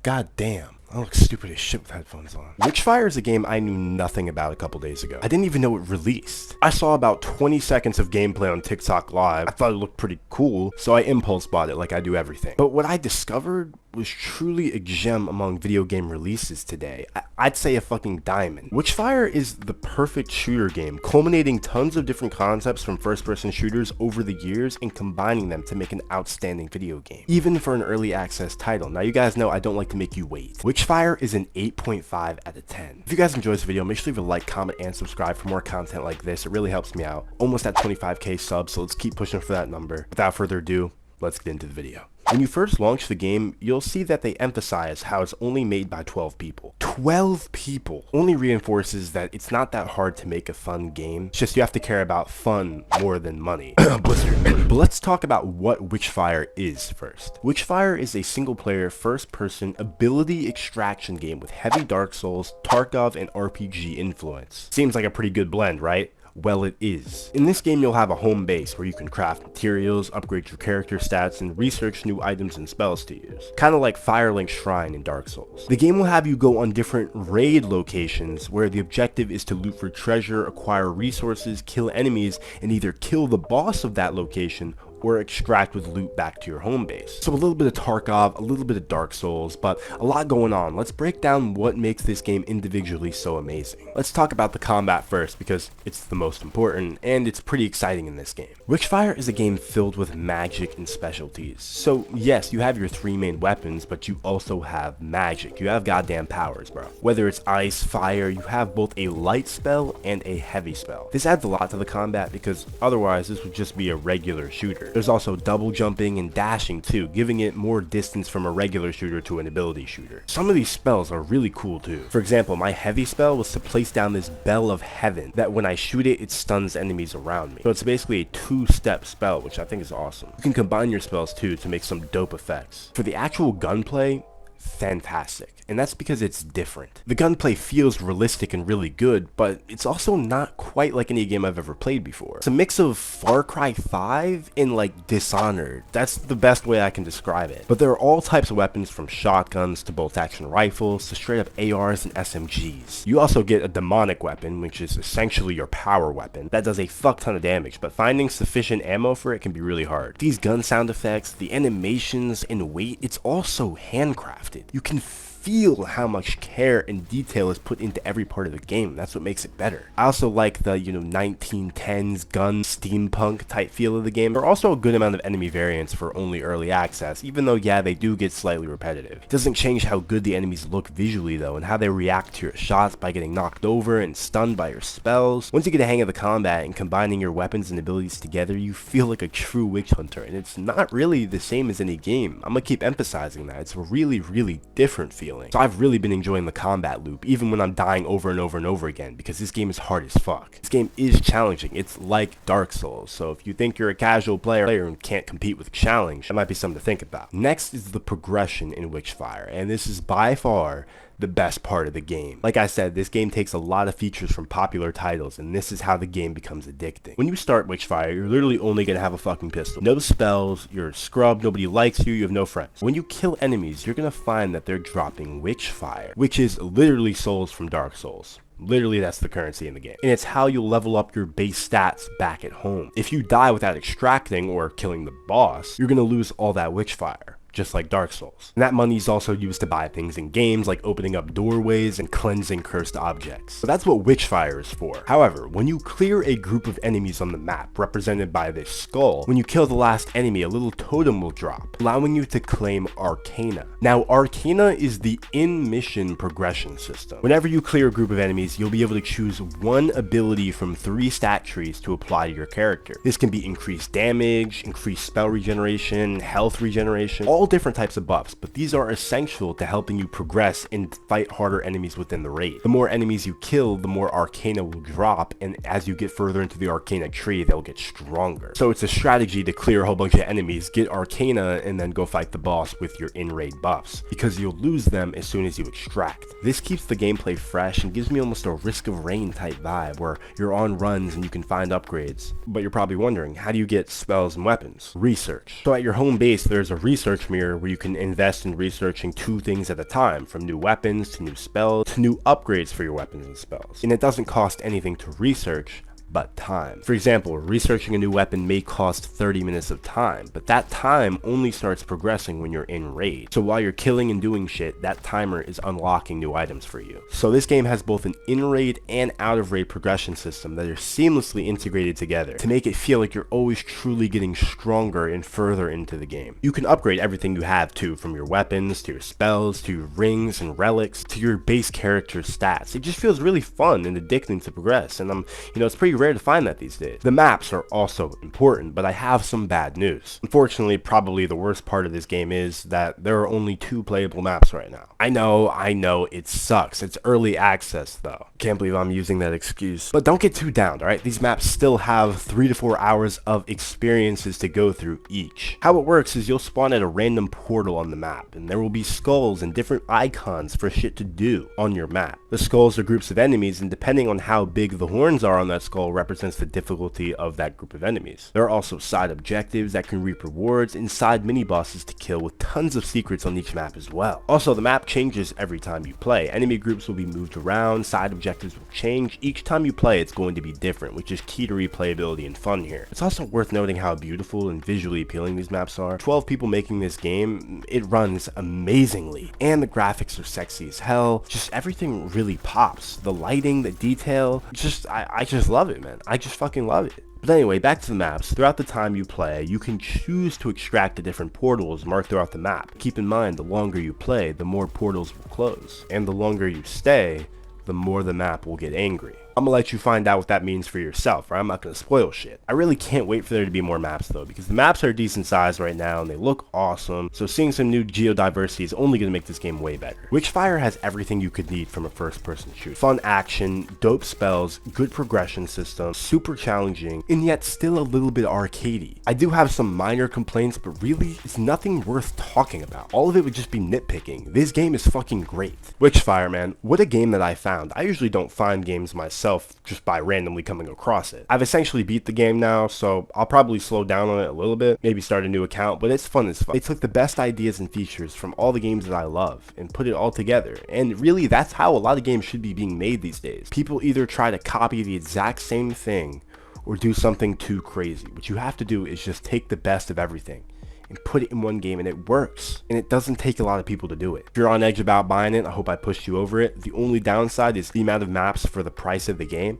God damn. I look stupid as shit with headphones on. Witchfire is a game I knew nothing about a couple days ago. I didn't even know it released. I saw about 20 seconds of gameplay on TikTok Live. I thought it looked pretty cool, so I impulse bought it like I do everything. But what I discovered was truly a gem among video game releases today. I'd say a fucking diamond. Witchfire is the perfect shooter game, culminating tons of different concepts from first-person shooters over the years and combining them to make an outstanding video game, even for an early access title. Now you guys know I don't like to make you wait. Witchfire is an 8.5 out of 10. If you guys enjoy this video, make sure to leave a like, comment, and subscribe for more content like this. It really helps me out. Almost at 25k subs, so let's keep pushing for that number. Without further ado, let's get into the video. When you first launch the game, you'll see that they emphasize how it's only made by 12 people. 12 people! Only reinforces that it's not that hard to make a fun game. It's just you have to care about fun more than money. Blizzard. But let's talk about what Witchfire is first. Witchfire is a single-player, first-person, ability extraction game with heavy Dark Souls, Tarkov, and RPG influence. Seems like a pretty good blend, right? Well, it is. In this game, you'll have a home base where you can craft materials, upgrade your character stats, and research new items and spells to use. Kinda like Firelink's Shrine in Dark Souls. The game will have you go on different raid locations where the objective is to loot for treasure, acquire resources, kill enemies, and either kill the boss of that location or extract with loot back to your home base. So a little bit of Tarkov, a little bit of Dark Souls, but a lot going on. Let's break down what makes this game individually so amazing. Let's talk about the combat first because it's the most important and it's pretty exciting in this game. Witchfire is a game filled with magic and specialties. So yes, you have your three main weapons, but you also have magic. You have goddamn powers, bro. Whether it's ice, fire, you have both a light spell and a heavy spell. This adds a lot to the combat because otherwise this would just be a regular shooter. There's also double jumping and dashing too, giving it more distance from a regular shooter to an ability shooter. Some of these spells are really cool too. For example, my heavy spell was to place down this bell of heaven that when I shoot it, it stuns enemies around me. So it's basically a two-step spell, which I think is awesome. You can combine your spells too to make some dope effects. For the actual gunplay, fantastic, and that's because it's different. The gunplay feels realistic and really good, but it's also not quite like any game I've ever played before. It's a mix of Far Cry 5 and like Dishonored. That's the best way I can describe it. But there are all types of weapons from shotguns to bolt action rifles to straight up ARs and SMGs. You also get a demonic weapon, which is essentially your power weapon that does a fuck ton of damage, but finding sufficient ammo for it can be really hard. These gun sound effects, the animations and weight, it's also handcrafted. You can feel how much care and detail is put into every part of the game. That's what makes it better. I also like the, 1910s gun steampunk type feel of the game. There are also a good amount of enemy variants for only early access, even though yeah, they do get slightly repetitive. It doesn't change how good the enemies look visually though, and how they react to your shots by getting knocked over and stunned by your spells. Once you get a hang of the combat and combining your weapons and abilities together, you feel like a true witch hunter, and it's not really the same as any game. I'm gonna keep emphasizing that. It's a really, really different feel. So I've really been enjoying the combat loop, even when I'm dying over and over and over again, because this game is hard as fuck. This game is challenging. It's like Dark Souls, so if you think you're a casual player and can't compete with challenge, that might be something to think about. Next is the progression in Witchfire, and this is by far the best part of the game. Like I said, this game takes a lot of features from popular titles, and this is how the game becomes addicting. When you start Witchfire, you're literally only gonna have a fucking pistol. No spells, you're a scrub, nobody likes you, you have no friends. When you kill enemies, you're gonna find that they're dropping Witchfire, which is literally souls from Dark Souls. Literally, that's the currency in the game. And it's how you'll level up your base stats back at home. If you die without extracting or killing the boss, you're gonna lose all that Witchfire, just like Dark Souls. And that money is also used to buy things in games like opening up doorways and cleansing cursed objects. So that's what Witchfire is for. However, when you clear a group of enemies on the map, represented by this skull, when you kill the last enemy, a little totem will drop, allowing you to claim Arcana. Now, Arcana is the in-mission progression system. Whenever you clear a group of enemies, you'll be able to choose one ability from 3 stat trees to apply to your character. This can be increased damage, increased spell regeneration, health regeneration, all different types of buffs, but these are essential to helping you progress and fight harder enemies within the raid. The more enemies you kill, the more Arcana will drop, and as you get further into the Arcana tree, they'll get stronger. So it's a strategy to clear a whole bunch of enemies, get Arcana, and then go fight the boss with your in-raid buffs, because you'll lose them as soon as you extract. This keeps the gameplay fresh and gives me almost a Risk of Rain type vibe, where you're on runs and you can find upgrades. But you're probably wondering, how do you get spells and weapons? Research. So at your home base, there's a research mirror where you can invest in researching 2 things at a time, from new weapons to new spells to new upgrades for your weapons and spells. And it doesn't cost anything to research, but time. For example, researching a new weapon may cost 30 minutes of time, but that time only starts progressing when you're in raid. So while you're killing and doing shit, that timer is unlocking new items for you. So this game has both an in-raid and out-of-raid progression system that are seamlessly integrated together to make it feel like you're always truly getting stronger and further into the game. You can upgrade everything you have too, from your weapons to your spells to your rings and relics to your base character's stats. It just feels really fun and addicting to progress, and it's pretty rare to find that these days. The maps are also important, but I have some bad news. Unfortunately, probably the worst part of this game is that there are only 2 playable maps right now. I know, it sucks. It's early access though. Can't believe I'm using that excuse. But don't get too down, alright? These maps still have 3 to 4 hours of experiences to go through each. How it works is you'll spawn at a random portal on the map, and there will be skulls and different icons for shit to do on your map. The skulls are groups of enemies, and depending on how big the horns are on that skull represents the difficulty of that group of enemies. There are also side objectives that can reap rewards and side mini bosses to kill, with tons of secrets on each map as well. Also, the map changes every time you play. Enemy groups will be moved around, side objectives will change. Each time you play, it's going to be different, which is key to replayability and fun here. It's also worth noting how beautiful and visually appealing these maps are. 12 people making this game, it runs amazingly, and the graphics are sexy as hell. Just everything really pops. The lighting, the detail, I just love it, man. I just fucking love it. But anyway, back to the maps. Throughout the time you play, you can choose to extract the different portals marked throughout the map. Keep in mind, the longer you play, the more portals will close, and the longer you stay, the more the map will get angry. I'm gonna let you find out what that means for yourself, right? I'm not gonna spoil shit. I really can't wait for there to be more maps though, because the maps are decent size right now and they look awesome, so seeing some new geodiversity is only gonna make this game way better. Witchfire has everything you could need from a first-person shooter. Fun action, dope spells, good progression system, super challenging, and yet still a little bit arcadey. I do have some minor complaints, but really, it's nothing worth talking about. All of it would just be nitpicking. This game is fucking great. Witchfire, man, what a game that I found. I usually don't find games myself just by randomly coming across it. I've essentially beat the game now, so I'll probably slow down on it a little bit, maybe start a new account, but it's fun as fuck. They took the best ideas and features from all the games that I love and put it all together, and really that's how a lot of games should be being made these days. People either try to copy the exact same thing or do something too crazy. What you have to do is just take the best of everything and put it in one game, and it works, and it doesn't take a lot of people to do it. If you're on edge about buying it, I hope I pushed you over it. The only downside is the amount of maps for the price of the game.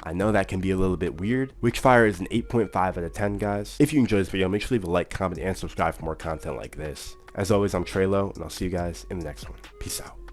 I know that can be a little bit weird. Witchfire is an 8.5 out of 10, guys. If you enjoyed this video, make sure to leave a like, comment, and subscribe for more content like this. As always, I'm Trelo, and I'll see you guys in the next one. Peace out.